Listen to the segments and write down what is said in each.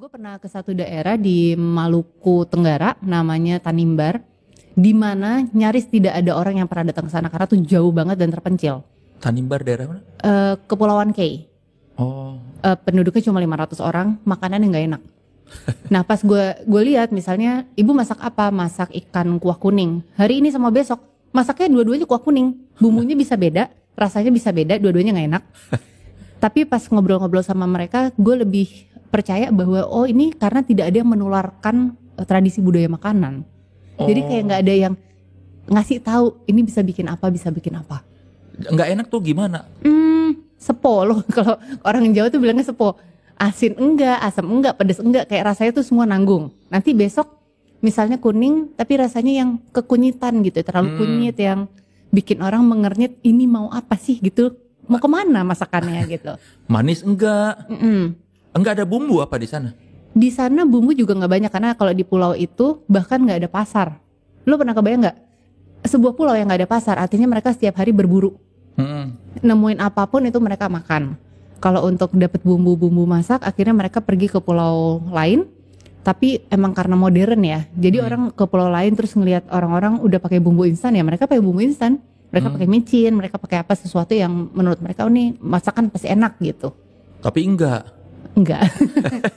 Gue pernah ke satu daerah di Maluku Tenggara, namanya Tanimbar, di mana nyaris tidak ada orang yang pernah datang ke sana karena tuh jauh banget dan terpencil. Tanimbar daerah mana? Kepulauan Kei. Oh, Penduduknya cuma 500 orang, makanannya nggak enak. Nah pas gue lihat misalnya ibu masak apa, masak ikan kuah kuning. Hari ini sama besok masaknya dua-duanya kuah kuning, bumbunya bisa beda, rasanya bisa beda, dua-duanya nggak enak. Tapi pas ngobrol-ngobrol sama mereka, gue lebih percaya bahwa oh ini karena tidak ada yang menularkan tradisi budaya makanan. Jadi kayak nggak ada yang ngasih tahu ini bisa bikin apa, bisa bikin apa. nggak enak tuh gimana? Sepo loh, kalau orang Jawa tuh bilangnya sepo. Asin enggak, asam enggak, pedas enggak, kayak rasanya tuh semua nanggung. Nanti besok misalnya kuning tapi rasanya yang kekunyitan gitu, terlalu kunyit yang bikin orang mengernyit, ini mau apa sih gitu, mau kemana masakannya gitu. Manis enggak? Enggak ada bumbu apa di sana? Di sana bumbu juga nggak banyak karena kalau di pulau itu bahkan nggak ada pasar. Lo pernah kebayang nggak? Sebuah pulau yang nggak ada pasar, artinya mereka setiap hari berburu. Nemuin apapun itu mereka makan. Kalau untuk dapat bumbu-bumbu masak, akhirnya mereka pergi ke pulau lain. Tapi emang karena modern ya, jadi orang ke pulau lain terus ngelihat orang-orang udah pakai bumbu instan ya, mereka pakai bumbu instan. Mereka pakai micin, mereka pakai apa sesuatu yang menurut mereka oh, nih masakan pasti enak gitu. Tapi enggak. Enggak.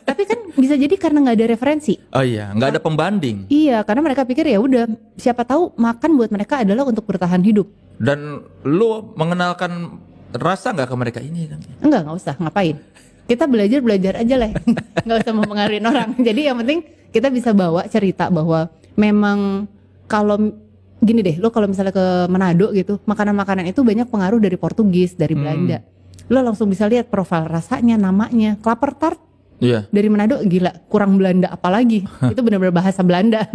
Tapi kan bisa jadi karena nggak ada referensi. Oh iya, nggak ada pembanding. Iya, karena mereka pikir ya udah, siapa tahu makan buat mereka adalah untuk bertahan hidup. Dan lu mengenalkan rasa nggak ke mereka ini kan? Nggak usah, ngapain? Kita belajar aja lah, nggak usah mempengaruhi orang. Jadi yang penting kita bisa bawa cerita bahwa memang kalau gini deh, lo kalau misalnya ke Manado gitu, makanan-makanan itu banyak pengaruh dari Portugis, dari Belanda. Lo langsung bisa lihat profil rasanya, namanya. Klaper tart Iya. dari Manado, gila, kurang Belanda apalagi. Itu benar-benar bahasa Belanda.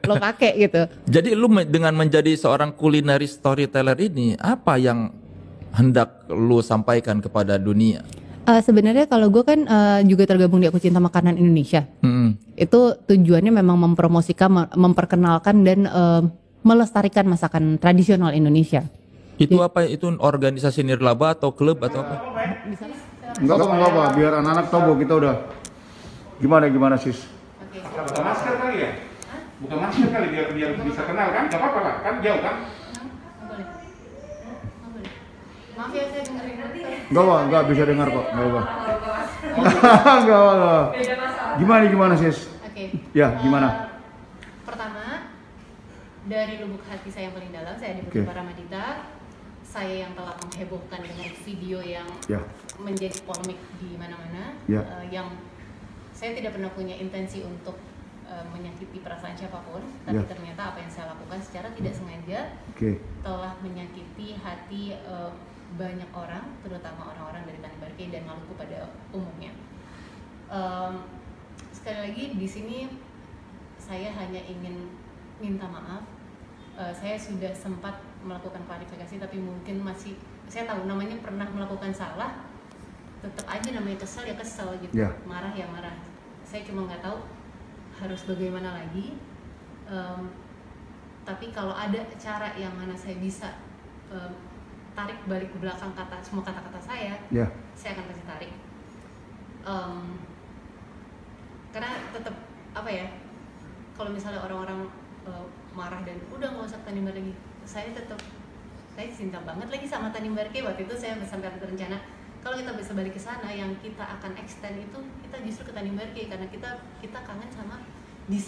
Lo pakai gitu. Jadi lu dengan menjadi seorang culinary storyteller ini, apa yang hendak lu sampaikan kepada dunia? Sebenarnya kalau gue kan juga tergabung di Aku Cinta Makanan Indonesia. Itu tujuannya memang mempromosikan, memperkenalkan dan melestarikan masakan tradisional Indonesia. Itu apa? Itu organisasi nirlaba atau klub atau apa? Enggak apa, biar anak-anak tahu bahwa kita udah gimana sis. Buka masker kali ya? Buka masker kali biar bisa kenal kan? Gak apa-apa lah, kan jauh kan? Maaf ya saya dengerin nanti. Enggak bisa dengar kok, enggak apa. Enggak. Gimana sis? Oke. Ya, gimana? Pertama, dari lubuk hati saya yang paling dalam, saya Devi Paramadita. Saya yang telah menghebohkan dengan video yang menjadi polemik di mana-mana, yang saya tidak pernah punya intensi untuk menyakiti perasaan siapapun, tapi ternyata apa yang saya lakukan secara tidak sengaja telah menyakiti hati banyak orang, terutama orang-orang dari Tanimbar Kei dan Maluku pada umumnya. Sekali lagi di sini saya hanya ingin minta maaf. Saya sudah sempat melakukan klarifikasi, tapi mungkin masih, saya tahu namanya pernah melakukan salah, tetap aja namanya kesel ya kesel gitu, marah ya marah. Saya cuma nggak tahu harus bagaimana lagi. Tapi kalau ada cara yang mana saya bisa tarik balik ke belakang semua kata-kata saya akan kasih tarik. Karena tetap apa ya, kalau misalnya orang-orang marah dan udah nggak usah Tanimbar lagi, saya cinta banget lagi sama Tanimbar Kei. Waktu itu saya sampai berencana kalau kita bisa balik ke sana, yang kita akan extend itu kita justru ke Tanimbar Kei karena kita kangen sama di